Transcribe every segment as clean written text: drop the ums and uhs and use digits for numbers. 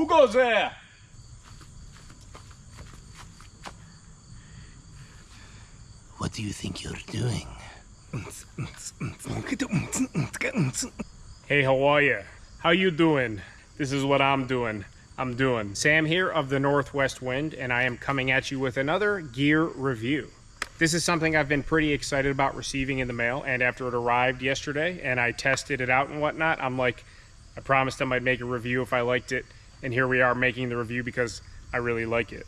Who goes there? What do you think you're doing? Hey, how are you? How you doing? This is what I'm doing. Sam here of the Northwest Wind, and I am coming at you with another gear review. This is something I've been pretty excited about receiving in the mail, and after it arrived yesterday and I tested it out and whatnot, I'm like, I promised them I'd make a review if I liked it, and here we are making the review because I really like it.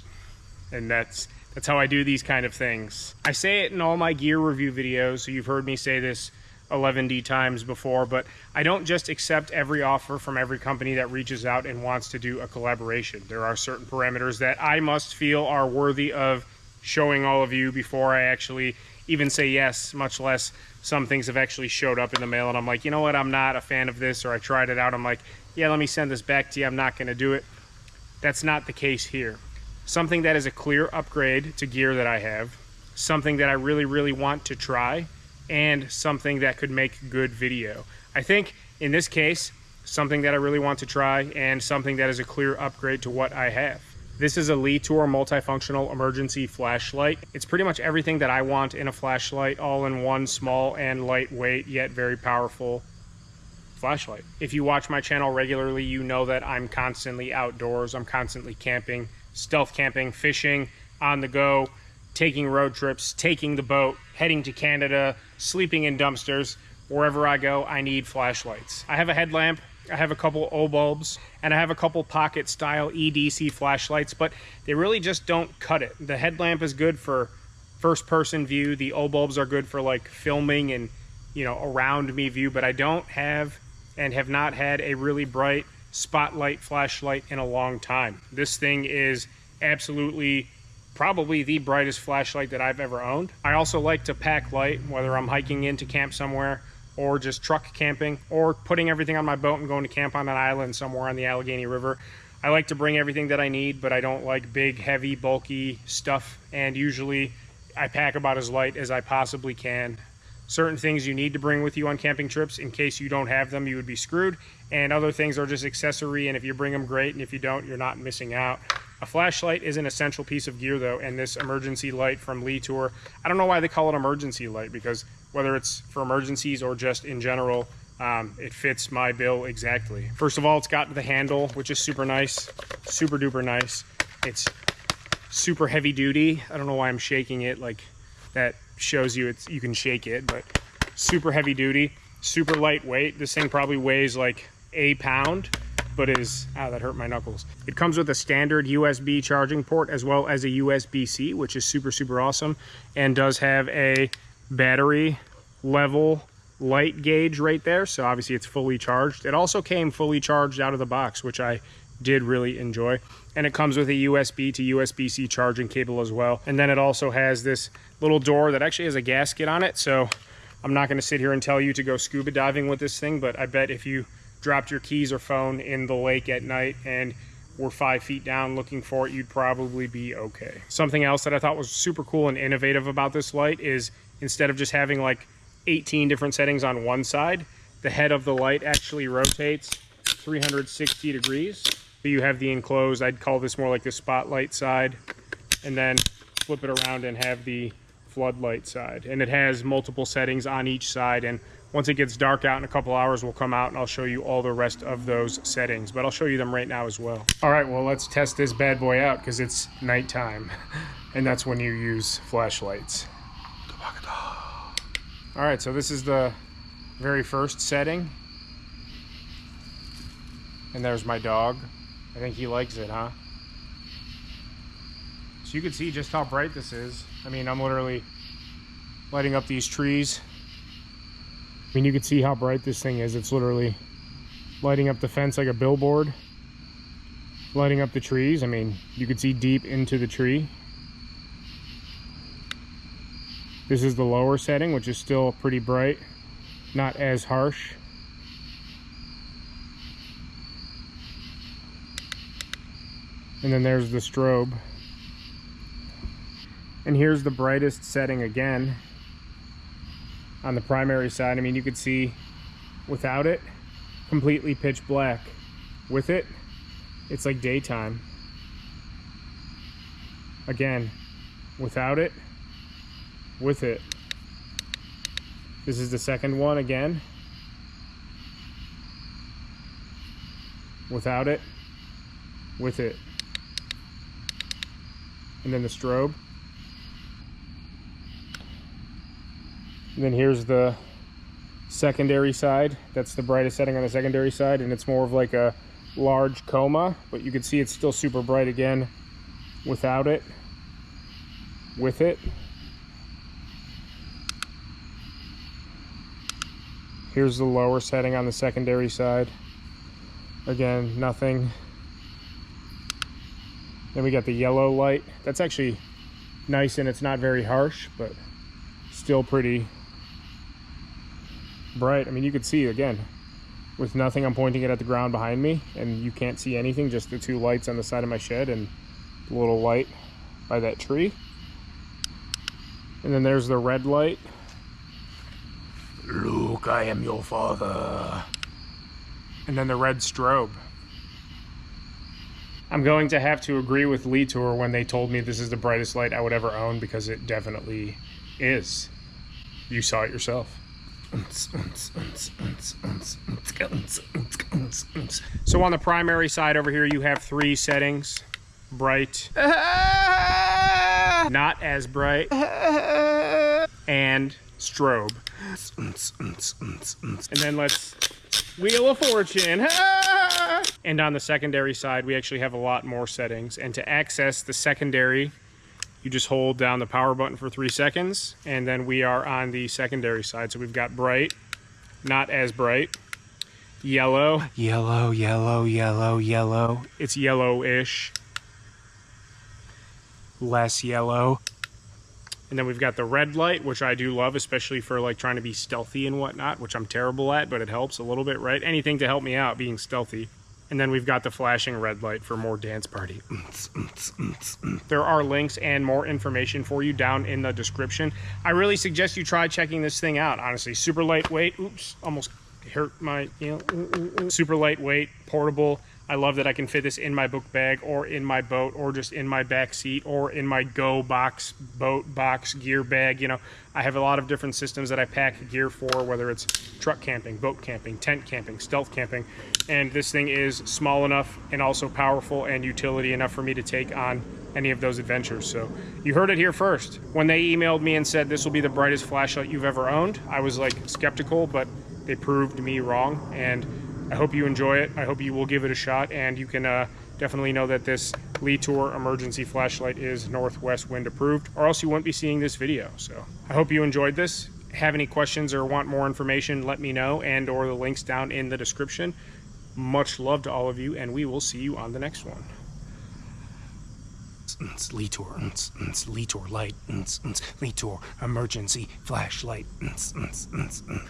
And that's how I do these kind of things. I say it in all my gear review videos, so you've heard me say this 11D times before, but I don't just accept every offer from every company that reaches out and wants to do a collaboration. There are certain parameters that I must feel are worthy of showing all of you before I actually even say yes, much less some things have actually showed up in the mail and I'm like, you know what, I'm not a fan of this, or I tried it out, I'm like, yeah, let me send this back to you, I'm not gonna do it. That's not the case here. Something that is a clear upgrade to gear that I have, something that I really, really want to try, and something that could make good video. I think in this case, something that I really want to try and something that is a clear upgrade to what I have. This is a Li-Tour multifunctional emergency flashlight. It's pretty much everything that I want in a flashlight, all in one small and lightweight yet very powerful flashlight. If you watch my channel regularly, you know that I'm constantly outdoors. I'm constantly camping, stealth camping, fishing, on the go, taking road trips, taking the boat, heading to Canada, sleeping in dumpsters. Wherever I go, I need flashlights. I have a headlamp, I have a couple O bulbs, and I have a couple pocket style EDC flashlights, but they really just don't cut it. The headlamp is good for first person view. The O bulbs are good for like filming and, you know, around me view, but I don't have and have not had a really bright spotlight flashlight in a long time. This thing is absolutely probably the brightest flashlight that I've ever owned. I also like to pack light, whether I'm hiking into camp somewhere or just truck camping or putting everything on my boat and going to camp on an island somewhere on the Allegheny River. I like to bring everything that I need, but I don't like big, heavy, bulky stuff, and usually I pack about as light as I possibly can. Certain things you need to bring with you on camping trips. In case you don't have them, you would be screwed, and other things are just accessory, and if you bring them, great, and if you don't, you're not missing out. A flashlight is an essential piece of gear though, and this emergency light from Li-Tour, I don't know why they call it emergency light, because whether it's for emergencies or just in general, it fits my bill exactly. First of all, it's got the handle, which is super nice, super duper nice. It's super heavy duty. I don't know why I'm shaking it, like that shows you you can shake it, but super heavy duty, super lightweight. This thing probably weighs like a pound, but is, that hurt my knuckles. It comes with a standard USB charging port as well as a USB-C, which is super, super awesome, and does have a battery level light gauge right there, so obviously it's fully charged. It also came fully charged out of the box, which I did really enjoy, and it comes with a USB to USB-C charging cable as well. And then it also has this little door that actually has a gasket on it, so I'm not going to sit here and tell you to go scuba diving with this thing, but I bet if you dropped your keys or phone in the lake at night and were 5 feet down looking for it, you'd probably be okay. Something else that I thought was super cool and innovative about this light is instead of just having like 18 different settings on one side, the head of the light actually rotates 360 degrees. So you have the enclosed, I'd call this more like the spotlight side, and then flip it around and have the floodlight side. And it has multiple settings on each side, and once it gets dark out in a couple hours, we'll come out and I'll show you all the rest of those settings, but I'll show you them right now as well. All right, well, let's test this bad boy out because it's nighttime, and that's when you use flashlights. All right, so this is the very first setting, and there's my dog. I think he likes it, huh? So you can see just how bright this is. I mean, I'm literally lighting up these trees. I mean, you can see how bright this thing is. It's literally lighting up the fence like a billboard, lighting up the trees. I mean, you can see deep into the tree. This is the lower setting, which is still pretty bright, not as harsh. And then there's the strobe. And here's the brightest setting again on the primary side. I mean, you could see without it, completely pitch black. With it, It's like daytime. Again, without it, with it. This is the second one again. Without it, with it. And then the strobe. And then here's the secondary side. That's the brightest setting on the secondary side, and it's more of like a large coma, but you can see it's still super bright again without it, with it. Here's the lower setting on the secondary side. Again, nothing. Then we got the yellow light. That's actually nice and it's not very harsh, but still pretty bright. I mean, you could see again, with nothing, I'm pointing it at the ground behind me and you can't see anything, just the two lights on the side of my shed and the little light by that tree. And then there's the red light. Luke, I am your father. And then the red strobe. I'm going to have to agree with Letour when they told me this is the brightest light I would ever own, because it definitely is. You saw it yourself. So on the primary side over here, you have 3 settings. Bright, not as bright, and strobe. And then let's Wheel of Fortune. And on the secondary side, we actually have a lot more settings. And to access the secondary, you just hold down the power button for 3 seconds, and then we are on the secondary side. So we've got bright, not as bright, yellow. Yellow, yellow, yellow, yellow. It's yellowish. Less yellow. And then we've got the red light, which I do love, especially for like trying to be stealthy and whatnot, which I'm terrible at, but it helps a little bit, right? Anything to help me out being stealthy. And then we've got the flashing red light for more dance party. There are links and more information for you down in the description. I really suggest you try checking this thing out, honestly. Super lightweight. Oops, almost hurt my, super lightweight, portable. I love that I can fit this in my book bag or in my boat or just in my back seat or in my go box, boat box, gear bag. You know, I have a lot of different systems that I pack gear for, whether it's truck camping, boat camping, tent camping, stealth camping. And this thing is small enough and also powerful and utility enough for me to take on any of those adventures. So you heard it here first. When they emailed me and said this will be the brightest flashlight you've ever owned, I was like skeptical, but they proved me wrong. And I hope you enjoy it. I hope you will give it a shot, and you can definitely know that this Letour emergency flashlight is Northwest Wind approved, or else you wouldn't be seeing this video. So I hope you enjoyed this. Have any questions or want more information, let me know, and or the links down in the description. Much love to all of you, and we will see you on the next one. Letour, Letour light, Letour emergency flashlight.